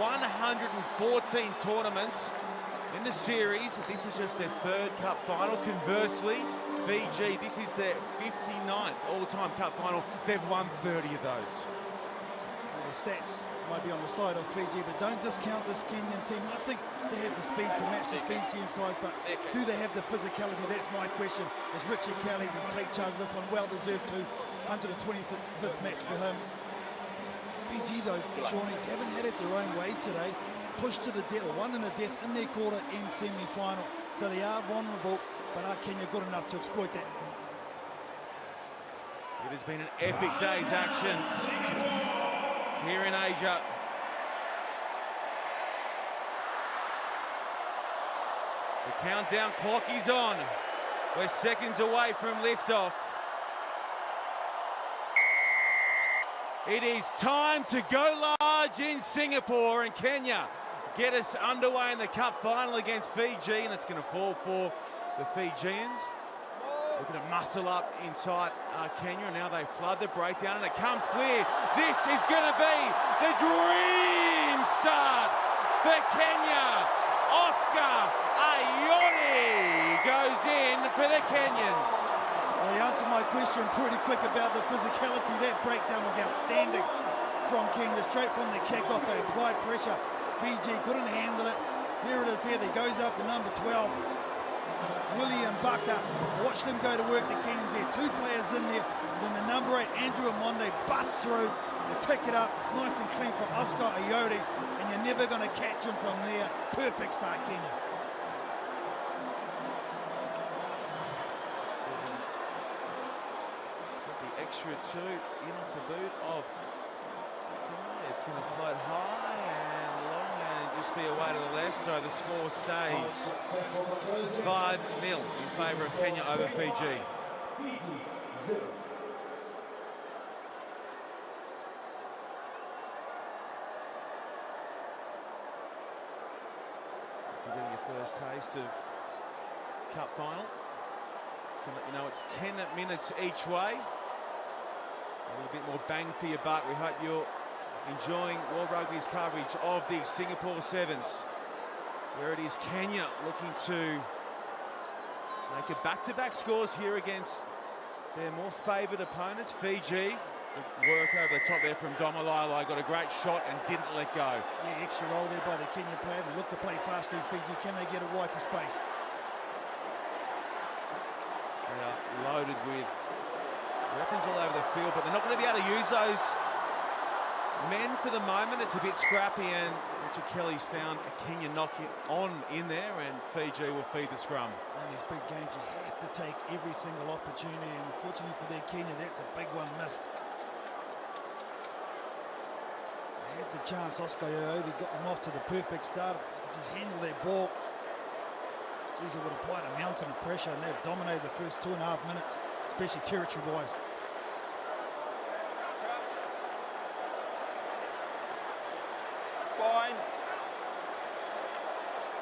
114 tournaments in the series. This is just their third cup final. Conversely, Fiji, this is their 59th all-time cup final. They've won 30 of those. Well, the stats might be on the side of Fiji, but don't discount this Kenyan team. I think they have the speed to match this Fijian side, but do they have the physicality? That's my question. As Richie Kelly will take charge of this one, well deserved to. 125th match for him. Fiji though, Shawnee, haven't had it their own way today. Pushed to the death, one in the death in their quarter in semi-final. So they are vulnerable, but are Kenya good enough to exploit that? It has been an epic day's action here in Asia. The countdown clock is on. We're seconds away from liftoff. It is time to go large in Singapore, and Kenya get us underway in the cup final against Fiji, and it's going to fall for the Fijians. Looking to muscle up inside Kenya, and now they flood the breakdown, and it comes clear. This is going to be the dream start for Kenya. Oscar Ayoni goes in for the Kenyans. Well, he answered my question pretty quick about the physicality. That breakdown was outstanding from Kenya. Straight from the kick-off, they applied pressure. Fiji couldn't handle it. Here it is here. He goes up to number 12. William Baka. Watch them go to work, the Kenyans here. Two players in there. Then the number 8, Andrew Amonde, busts through. They pick it up. It's nice and clean for Oscar Ayodi. And you're never going to catch him from there. Perfect start, Kenya. Extra 2 in off the boot of Kenya. It's going to float high and long and just be away to the left, so the score stays 5-0 in favour of Kenya over Fiji. If you're getting your first taste of cup final, I can let you know it's 10 minutes each way. A little bit more bang for your buck. We hope you're enjoying World Rugby's coverage of the Singapore Sevens, where it is Kenya looking to make it back-to-back scores here against their more favoured opponents. Fiji, work over the top there from Domalai, got a great shot and didn't let go. Yeah, extra roll there by the Kenyan player. They look to play fast to Fiji. Can they get it wide to space? They are loaded with weapons all over the field, but they're not going to be able to use those men for the moment. It's a bit scrappy, and Richard Kelly's found a Kenya knock on in there, and Fiji will feed the scrum. In these big games, you have to take every single opportunity, and unfortunately for their Kenya, that's a big one missed. They had the chance. Oscar Ayodi got them off to the perfect start. If they could just handle that ball, geez, it would have applied a mountain of pressure, and they've dominated the first 2.5 minutes. Especially territory-wise. Bind.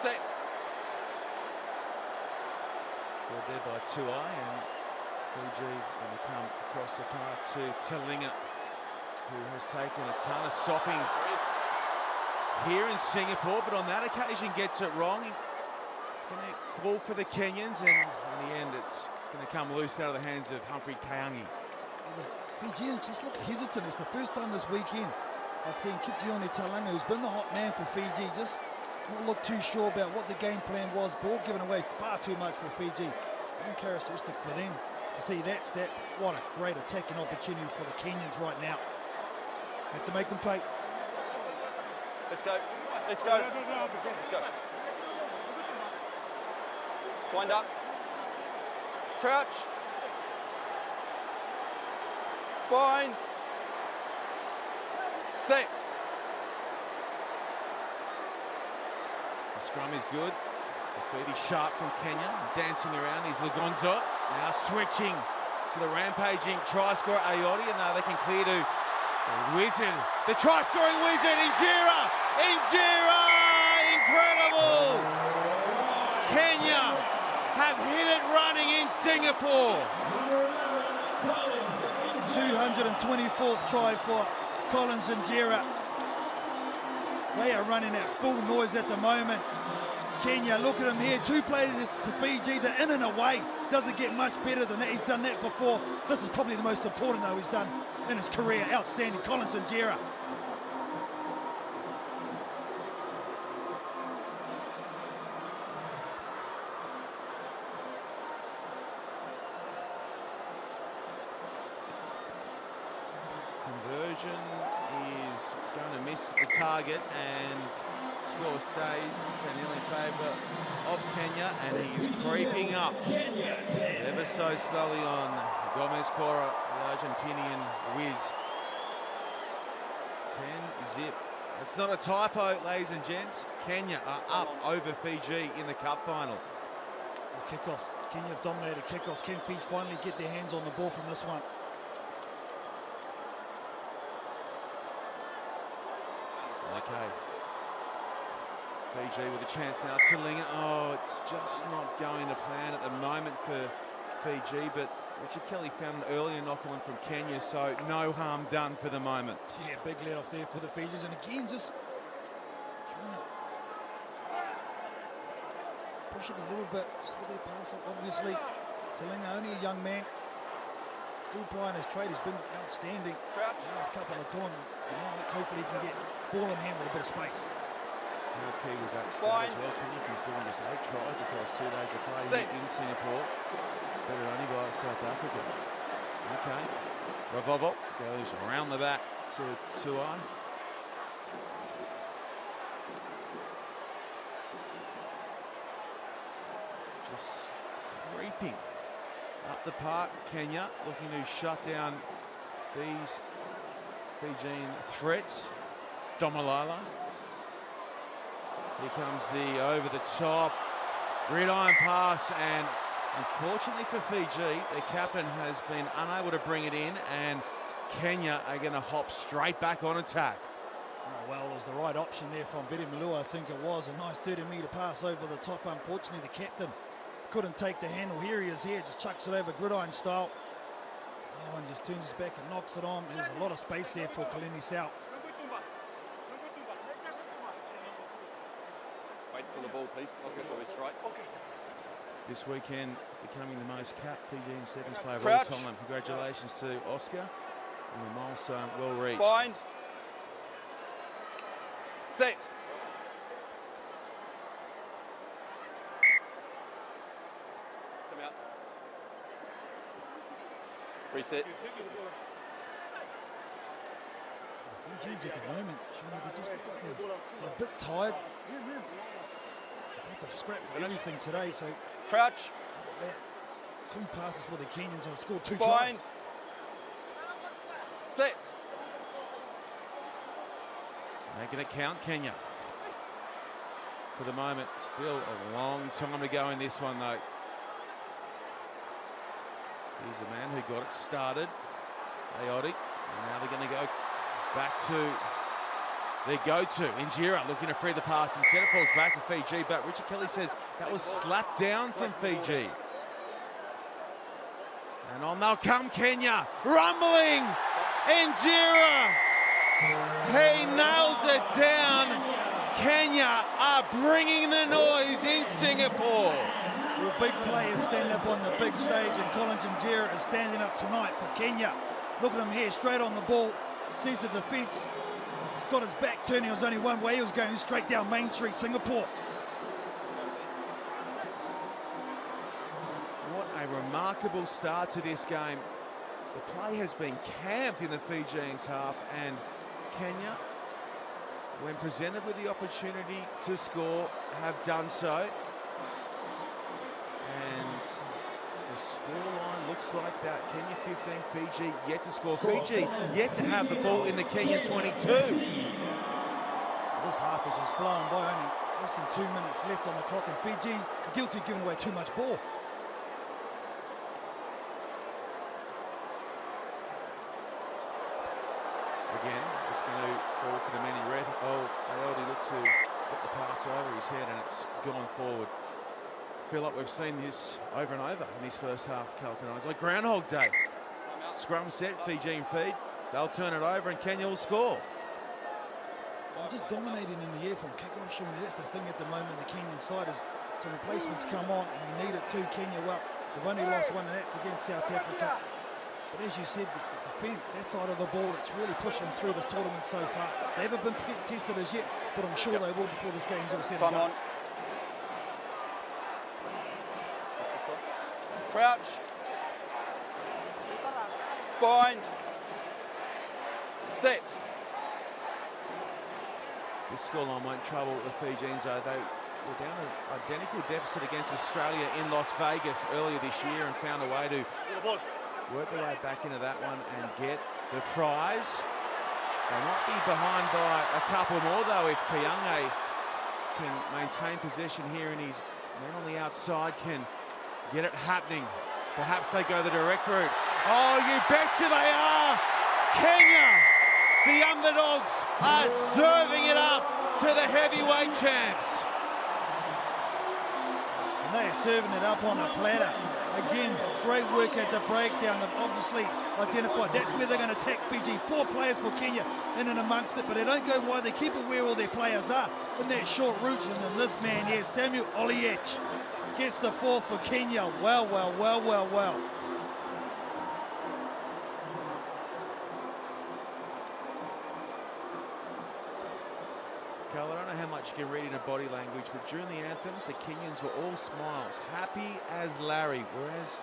Set. Good there by Tuai, and Fiji going to come across the park to Talinga, who has taken a ton of stopping here in Singapore, but on that occasion gets it wrong. It's going to fall for the Kenyans, and in the end it's going to come loose out of the hands of Humphrey Kayangi. Fijians just look hesitant. It's the first time this weekend I've seen Kitione Talinga, who's been the hot man for Fiji, just not look too sure about what the game plan was. Ball given away far too much for Fiji. Uncharacteristic for them to see that stat. What a great attacking opportunity for the Kenyans right now. Have to make them pay. Let's go. Let's go. Let's go. Wind up. Crouch. Bind. Set. The scrum is good. The feet is sharp from Kenya. Dancing around is Lugonzo. Now switching to the rampaging try scorer Ayodi. And now they can clear to the wizard. The try scoring wizard, Injera! Injera! Incredible! Kenya have hit it running in Singapore. 224th try for Collins Injera. They are running at full noise at the moment. Kenya, look at him here. 2 players for Fiji. The in and away doesn't get much better than that. He's done that before. This is probably the most important, though, he's done in his career. Outstanding. Collins and Jera. Conversion is going to miss the target, and score stays 10-0 in favour of Kenya, and he's creeping up ever so slowly on Gomez Cora, the Argentinian whiz. 10-0. It's not a typo, ladies and gents. Kenya are up over Fiji in the cup final. Kickoffs. Kenya have dominated kickoffs. Can Fiji finally get their hands on the ball from this one? Okay. Fiji with a chance now to ling it. Oh, it's just not going to plan at the moment for Fiji, but Richard Kelly found an earlier knock-on from Kenya, so no harm done for the moment. Yeah, big let off there for the Fijians, and again, just trying to push it a little bit, just with their pass, obviously. Talinga, only a young man, still playing his trade. He's been outstanding the last couple of times. Now let's hopefully he can get ball in hand with a bit of space. How key was that start as well? Can you consider just 8 tries across 2 days of play in Singapore? Better only by South Africa. Okay. Ravovo goes around the back to Tuai. Just creeping up the park. Kenya looking to shut down these Fijian threats. Domalala. Here comes the over-the-top gridiron pass, and unfortunately for Fiji, their captain has been unable to bring it in, and Kenya are going to hop straight back on attack. Oh, well, it was the right option there from Vidi Malua, I think it was. A nice 30-metre pass over the top. Unfortunately, the captain couldn't take the handle. Here he is here, just chucks it over gridiron style. Oh, and just turns his back and knocks it on. There's a lot of space there for Kalini South. Wait for the ball, please. Okay, so we strike. Okay. This weekend, becoming the most capped Fijian sevens player of all time. Congratulations to Oscar on the milestone well reached. Bind. Set. Come out. Reset. The Fijians at the moment, they just look like they're a bit tired. They've had to scrap for everything today, so Crouch. 2 passes for the Kenyans and scored 2 Bind. tries. Set. Making it count, Kenya. For the moment, still a long time to go in this one, though. Here's a man who got it started, Ayotti, and now they're going to go back to their go-to. Injera looking to free the pass. Instead it falls back to Fiji, but Richard Kelly says that was slapped down from Fiji. And on they'll come, Kenya, rumbling. Injera, he nails it down. Kenya are bringing the noise in Singapore. Well, big players stand up on the big stage, and Collins and Jera is standing up tonight for Kenya. Look at him here, straight on the ball. Sees the defence. He's got his back turned. It was only one way. He was going straight down Main Street, Singapore. What a remarkable start to this game. The play has been camped in the Fijians half, and Kenya, when presented with the opportunity to score, have done so. And the scoreline looks like that. Kenya 15, Fiji yet to score. Fiji yet to have the ball in the Kenya 22. This half is just flowing by, only less than 2 minutes left on the clock, and Fiji guilty of giving away too much ball. Again, it's going to fall for the many red. Oh, Ayotti looked to get the pass over his head, and it's gone forward. I feel like we've seen this over and over in this first half, Carlton. It's like Groundhog Day. Scrum set, Fijian feed. They'll turn it over, and Kenya will score. just dominating in the air from kick-off, Sean. That's the thing at the moment. The Kenyan side is some replacements come on, and they need it too. Kenya, well, they've only lost one, and that's against South Africa. But as you said, it's the defence, that side of the ball, that's really pushed them through this tournament so far. They haven't been tested as yet, but I'm sure they will before this game's all said and done. Crouch. Bind. Set. This scoreline won't trouble the Fijians, though. They were down an identical deficit against Australia in Las Vegas earlier this year and found a way to work their way back into that one and get the prize. They might be behind by a couple more, though, if Kiange can maintain possession here and his men on the outside can get it happening. Perhaps they go the direct route. Oh, you betcha they are! Kenya, the underdogs, are serving it up to the heavyweight champs. And they are serving it up on a platter. Again, great work at the breakdown. They've obviously identified that's where they're going to attack Fiji. 4 players for Kenya in and amongst it, but they don't go wide. They keep it where all their players are in that short route. And then this man here, Samuel Oliech, gets the 4 for Kenya. Well. Carl, I don't know how much you can read in a body language, but during the anthems, the Kenyans were all smiles, happy as Larry, whereas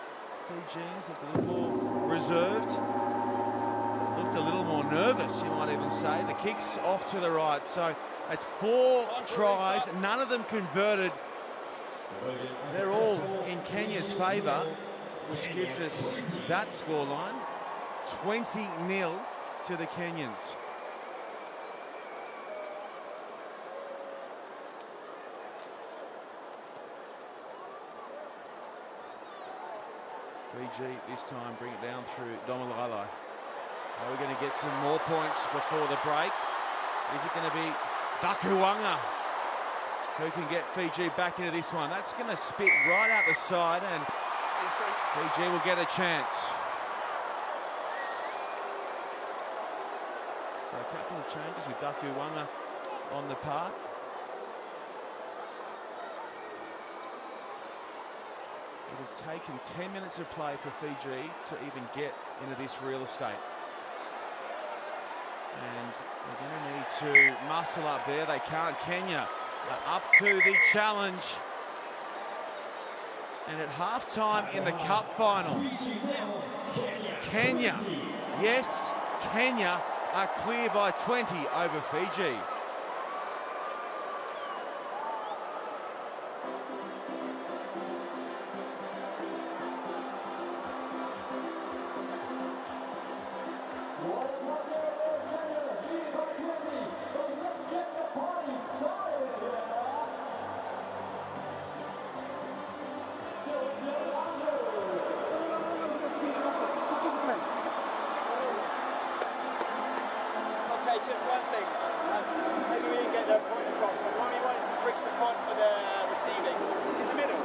Fijians looked a little more reserved, looked a little more nervous, you might even say. The kick's off to the right, so it's 4 tries, none of them converted. They're all in Kenya's favour, which gives us that scoreline, 20-0 to the Kenyans. Fiji this time bring it down through Domalala. Are we going to get some more points before the break? Is it going to be Dakuwanga who can get Fiji back into this one? That's going to spit right out the side and Fiji will get a chance. So a couple of changes with Dakuwanga on the park. It has taken 10 minutes of play for Fiji to even get into this real estate. And they're going to need to muscle up there. They can't. Kenya up to the challenge. And at halftime in the cup final, Kenya, yes, Kenya are clear by 20 over Fiji. Just one thing, maybe we didn't get the point across, but when we wanted to switch the point for the receiving, it's in the middle.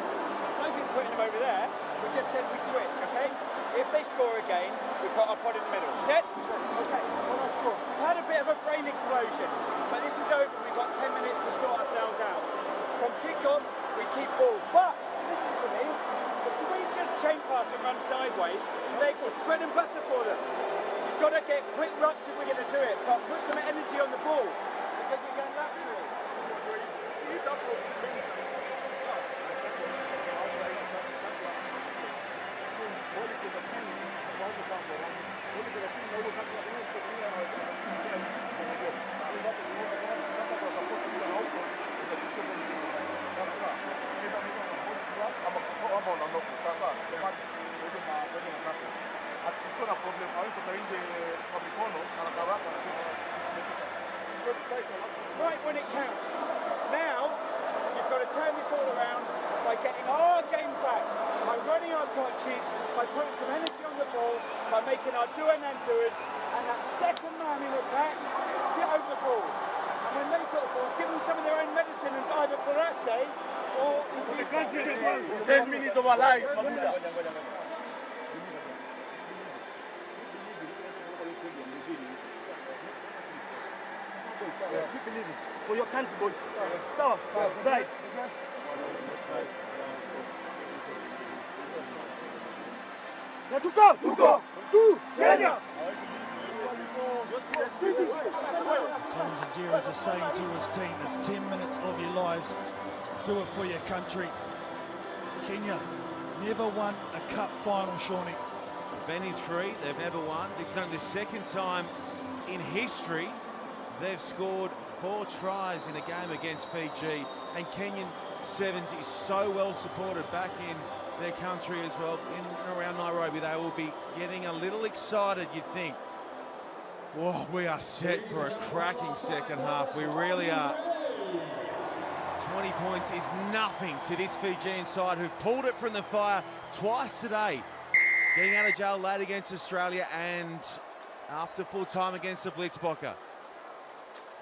Don't think putting them over there, we just said we switch, okay? If they score again, we put our pod in the middle. Set? Okay, well that's cool. We've had a bit of a brain explosion, but this is over, we've got 10 minutes to sort ourselves out. From kick-off, we keep ball, but, listen to me, if we just chain pass and run sideways, they was bread and butter for them. Got to get quick rucks if we're going to do it, but put some energy on the ball because you're going laterally. Right when it counts. Now, you've got to turn this all around by getting our game back, by running our touches, by putting some energy on the ball, by making our do and doers, and that second man in attack, get over the ball. And when they've got the ball, give them some of their own medicine and either Parase or... The country is 10 minutes of our lives, Mamuda. Keep believing. For your country, boys. Sawa. Right. Na tuko. Kenya. Collins and Jerry just saying to his team, it's 10 minutes of your lives. Do it for your country. Kenya never won a cup final, Shawnee. They've been in 3, they've never won. This is only the second time in history they've scored 4 tries in a game against Fiji. And Kenyan Sevens is so well supported back in their country as well, in and around Nairobi. They will be getting a little excited, you'd think. Whoa, we are set for a cracking second half. We really are. 20 points is nothing to this Fijian side who've pulled it from the fire twice today. Getting out of jail late against Australia and after full time against the Blitzbokker.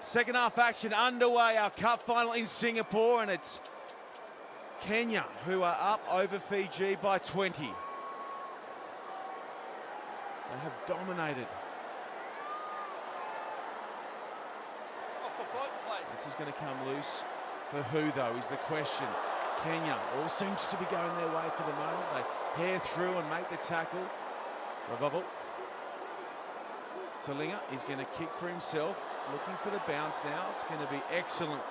Second half action underway, our cup final in Singapore, and it's Kenya who are up over Fiji by 20. They have dominated. This is going to come loose. For who, though, is the question. Kenya all seems to be going their way for the moment. They hair through and make the tackle. Revoval. Talinga is going to kick for himself, looking for the bounce now. It's going to be excellent.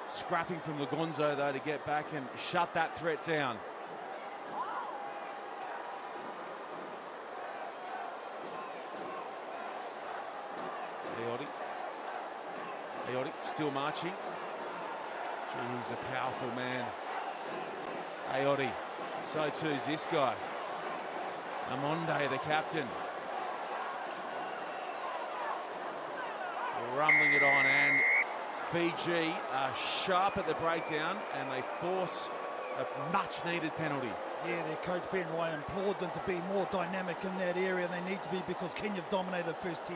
Scrapping from Lugonzo, though, to get back and shut that threat down. Ayotti still marching. Gee, he's a powerful man. Ayotti. So too is this guy. Amonde, the captain. Rumbling it on, and Fiji are sharp at the breakdown, and they force a much-needed penalty. Yeah, their coach Ben Ryan implored them to be more dynamic in that area, and they need to be because Kenya have dominated the first 10.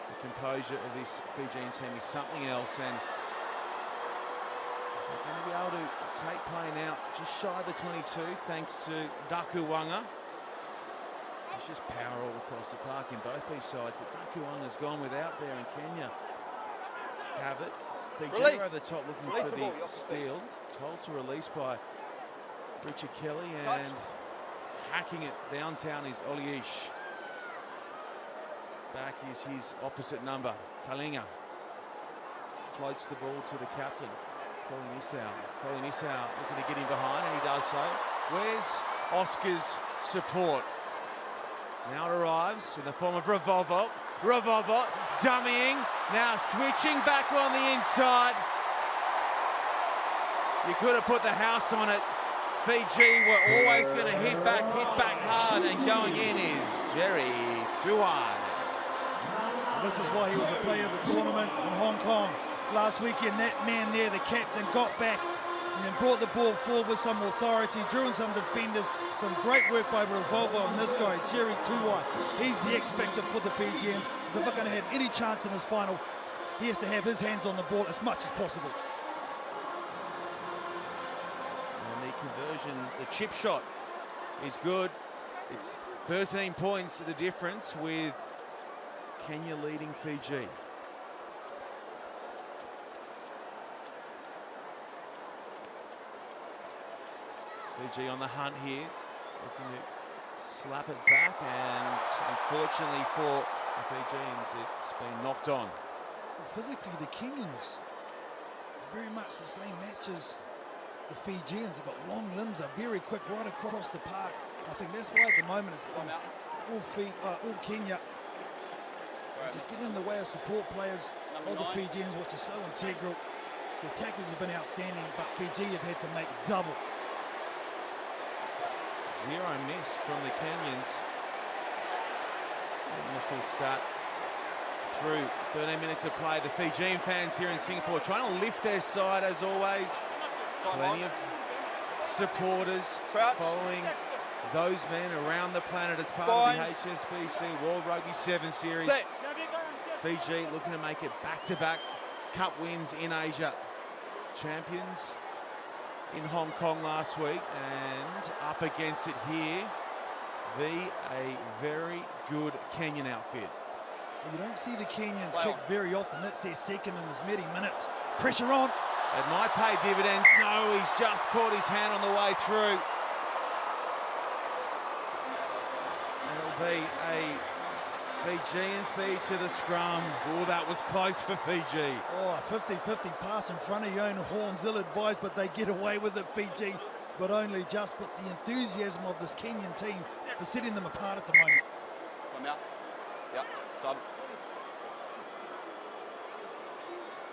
The composure of this Fijian team is something else, and they're going to be able to take play now just shy of the 22 thanks to Dakuwanga. It's just power all across the park in both these sides, but Dakuwanga's gone without there, and Kenya have it. Fiji are over the top looking for the steal. Told to release by Richard Kelly, and hacking it downtown is Oliesh. Back is his opposite number, Talinga. Floats the ball to the captain, Colin Isau. Colin Isau looking to get him behind, and he does so. Where's Oscar's support? Now it arrives in the form of Revolvo. Revolvo dummying, now switching back on the inside. You could have put the house on it. Fiji were always going to hit back hard, and going in is Jerry Tuai. This is why he was a player of the tournament in Hong Kong last weekend. That man there, the captain, got back and then brought the ball forward with some authority, drew in some defenders. Some great work by Revolvo and this guy, Jerry Tuai. He's the X factor for the Fijians. If they're going to have any chance in this final, he has to have his hands on the ball as much as possible. And the conversion, the chip shot is good. It's 13 points to the difference, with Kenya leading Fiji. Fiji on the hunt here, looking to slap it back, and unfortunately for the Fijians, it's been knocked on. Well, physically, the Kenyans are very much the same match as the Fijians. They've got long limbs, they're very quick right across the park. I think that's why at the moment it's all Kenya. Just getting in the way of support players of the Fijians, which is so integral. The tackles have been outstanding, but Fiji have had to make double. Zero miss from the Kenyans. Wonderful start through 13 minutes of play. The Fijian fans here in Singapore trying to lift their side as always. Plenty of supporters following those men around the planet as part of the HSBC World Rugby 7 Series. Fiji looking to make it back-to-back cup wins in Asia. Champions in Hong Kong last week, and up against it here A very good Kenyan outfit. You don't see the Kenyans kick very often. That's their second in as many minutes. Pressure on. It might pay dividends. No, he's just caught his hand on the way through. It'll be a Fijian feed to the scrum. Oh, that was close for Fiji. Oh, a 50-50 pass in front of Yona Horns, ill-advised, but they get away with it, Fiji. But only just. But the enthusiasm of this Kenyan team for setting them apart at the moment. Come out. Yep, sub.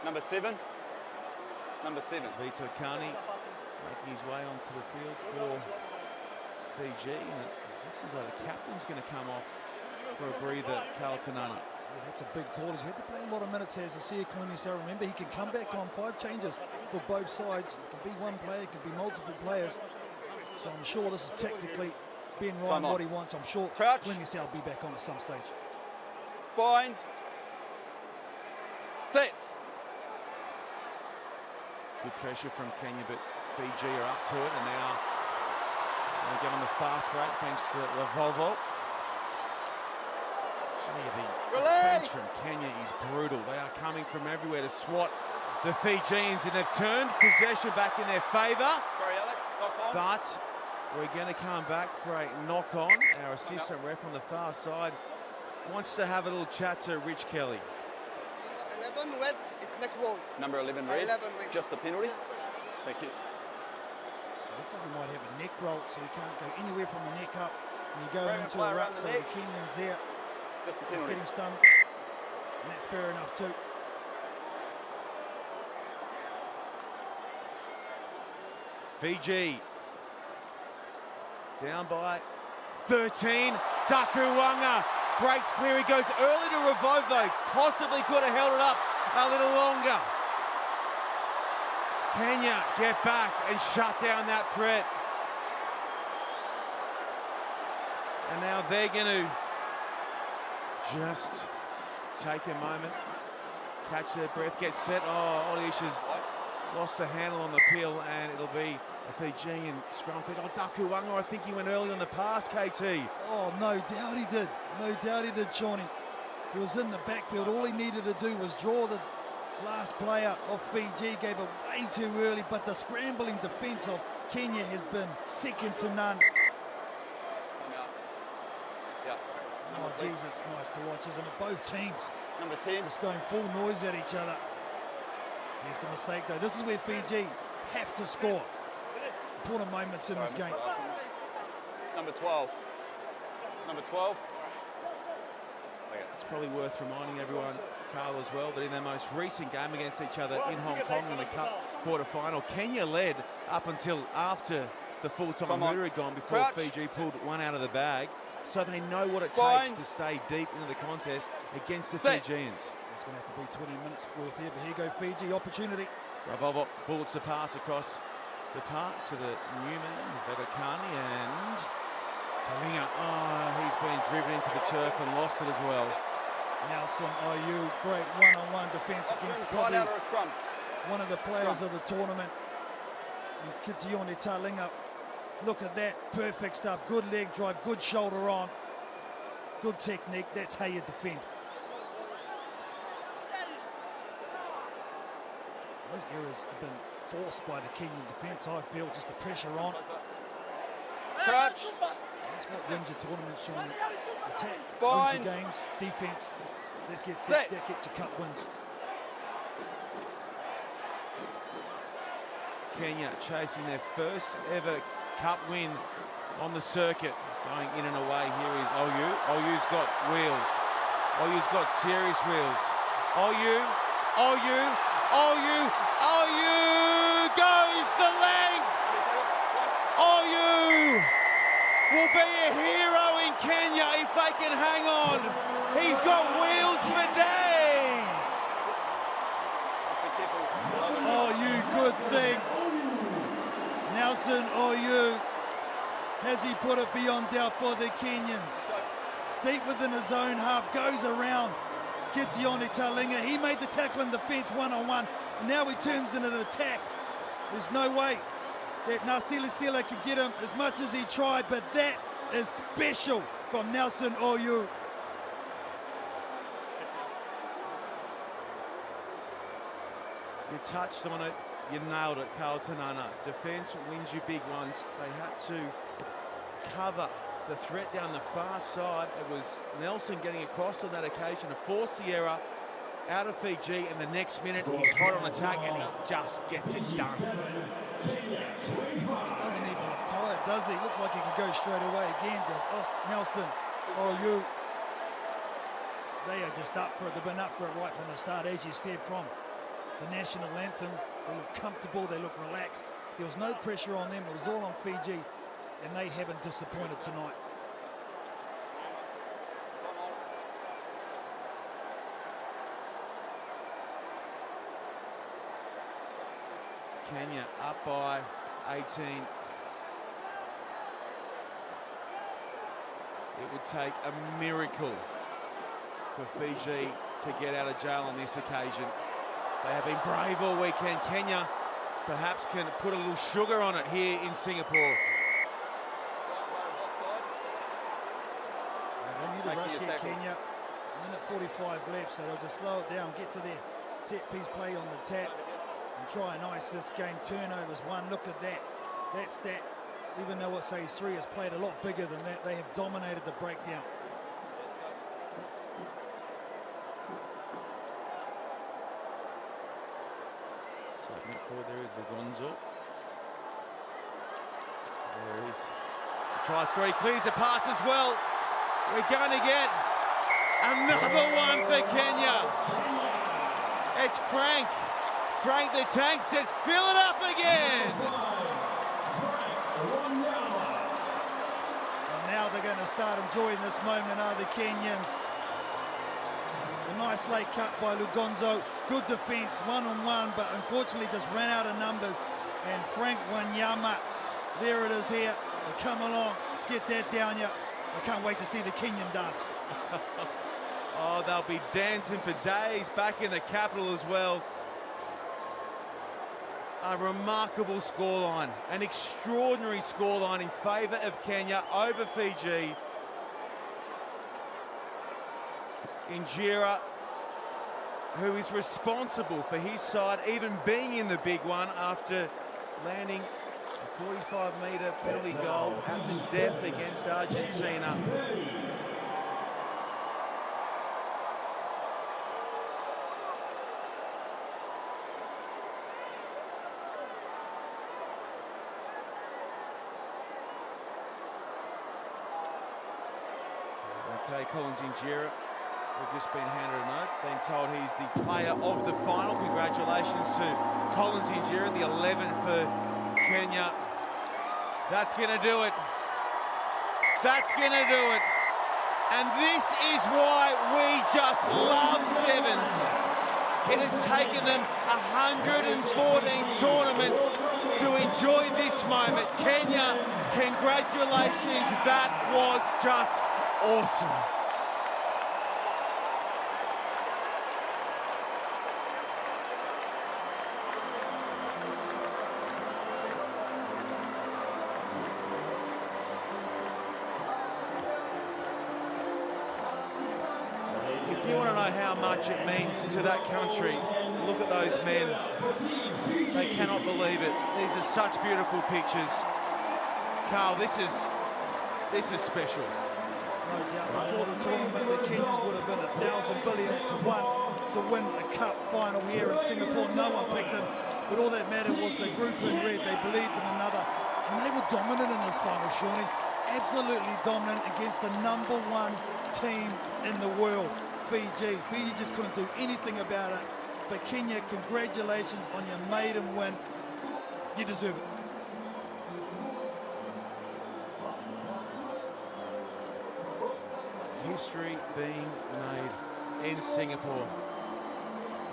Number 7. Number 7. Vito Kani making his way onto the field for Fiji. And it looks as though the captain's going to come off for a breather, Kalatanana. Yeah, that's a big call. He's had to play a lot of minutes as I see Kalini. Remember, he can come back on 5 changes for both sides. It can be one player, it can be multiple players. So I'm sure this is tactically Ben Ryan what he wants. I'm sure Kalini will be back on at some stage. Bind. Set. Good pressure from Kenya, but Fiji are up to it, and now they get on the fast break thanks to Lavolvo. The defense from Kenya is brutal. They are coming from everywhere to swat the Fijians, and they've turned possession back in their favour. Sorry, Alex, knock on. But we're going to come back for a knock on. Our assistant ref on the far side wants to have a little chat to Rich Kelly. 11 red is neck roll. Number 11 red. 11 red. Just the penalty. Thank you. Looks like he might have a neck roll, so he can't go anywhere from the neck up. And you're going into a rut, so the Kenyans there. Just getting stunned, and that's fair enough too. Fiji down by 13. Takuwanga breaks clear. He goes early to revive though. Possibly could have held it up a little longer. Kenya get back and shut down that threat. And now they're going to just take a moment, catch their breath, get set. Oh, Oliusha's lost the handle on the peel, and it'll be a Fijian scrum feed. Oh, Dakuwanga, I think he went early on the pass, KT. Oh, no doubt he did. No doubt he did, Shawnee. He was in the backfield. All he needed to do was draw the last player of Fiji. Gave it way too early, but the scrambling defence of Kenya has been second to none. Oh, geez, it's nice to watch, isn't it? Both teams. Number 10. Just going full noise at each other. Here's the mistake, though. This is where Fiji have to score. Important moments in this game. Number 12. Number 12. It's probably worth reminding everyone, Carl, as well, that in their most recent game against each other in Hong Kong in the Cup quarter-final, Kenya led up until after the full-time hooter had gone before Fiji pulled one out of the bag. So they know what it takes to stay deep into the contest against the Fijians. It's going to have to be 20 minutes worth here, but here go Fiji, opportunity. Bravo bullets the pass across the park to the new man, Vedokani, and Talinga. Oh, he's been driven into the turf and lost it as well. Nelson Oyu, great one-on-one defence against probably one of the players of the tournament. And Kitione Talinga. Look at that, perfect stuff, good leg drive, good shoulder on, good technique, that's how you defend. Those errors have been forced by the Kenyan defence, I feel, just the pressure on. Crutch. That's what wins your tournament, Shawnee. Attack, wins your games, defence, let's get that gets your cup wins. Kenya chasing their first ever Cup win on the circuit, going in and away. Here is Oyu. Oyu's got wheels. Oyu's got serious wheels. Oyu goes the length. Oyu will be a hero in Kenya if they can hang on. He's got wheels for days. Oyu, good thing. Nelson Oyu, has he put it beyond doubt for the Kenyans? Deep within his own half, goes around Kitione Talinga. He made the tackle in defence one-on-one. Now he turns into an attack. There's no way that Nasili Stila could get him as much as he tried, but that is special from Nelson Oyu. You touched on it, you nailed it, Carlton Anna. Defence wins you big ones. They had to cover the threat down the far side. It was Nelson getting across on that occasion to force the error out of Fiji, and the next minute he's hot on attack and he just gets it done. He doesn't even look tired, does he? Looks like he can go straight away again, does Nelson Oyu. They are just up for it. They've been up for it right from the start, as you said, from the national anthems. They look comfortable, they look relaxed. There was no pressure on them, it was all on Fiji, and they haven't disappointed tonight. Kenya up by 18. It would take a miracle for Fiji to get out of jail on this occasion. They have been brave all weekend. Kenya perhaps can put a little sugar on it here in Singapore. They need to rush here, Kenya. Minute 45 left, so they'll just slow it down, get to their set-piece play on the tap, and try and ice this game. Turnovers, one, look at that. That stat, even though it's A3, has played a lot bigger than that. They have dominated the breakdown. Taking it forward, there is Lugonzo. There is the try score. He clears the pass as well. We're going to get another one for Kenya. It's Frank. Frank the Tank says, fill it up again. And now they're going to start enjoying this moment, are the Kenyans. A nice late cut by Lugonzo. Good defence, one-on-one, but unfortunately just ran out of numbers. And Frank Wanyama, there it is here. They come along, get that down here. I can't wait to see the Kenyan dance. Oh, they'll be dancing for days back in the capital as well. A remarkable scoreline, an extraordinary scoreline in favour of Kenya over Fiji. Injera, who is responsible for his side even being in the big one after landing a 45-metre penalty goal at the death against Argentina. Okay, Collins Injera, we've just been handed a note, being told he's the player of the final. Congratulations to Collins Injera, the 11 for Kenya. That's going to do it. That's going to do it. And this is why we just love sevens. It has taken them 114 tournaments to enjoy this moment. Kenya, congratulations. That was just awesome. If you want to know how much it means to that country, look at those men. They cannot believe it. These are such beautiful pictures. Carl, this is special. No doubt, before the tournament, the Kenyans would have been 1,000 billion to 1 to win a cup final here in Singapore. No one picked them, but all that mattered was the group in red. They believed in another, and they were dominant in this final, Shawnee. Absolutely dominant against the #1 team in the world, Fiji. Fiji just couldn't do anything about it. But Kenya, congratulations on your maiden win. You deserve it. History being made in Singapore.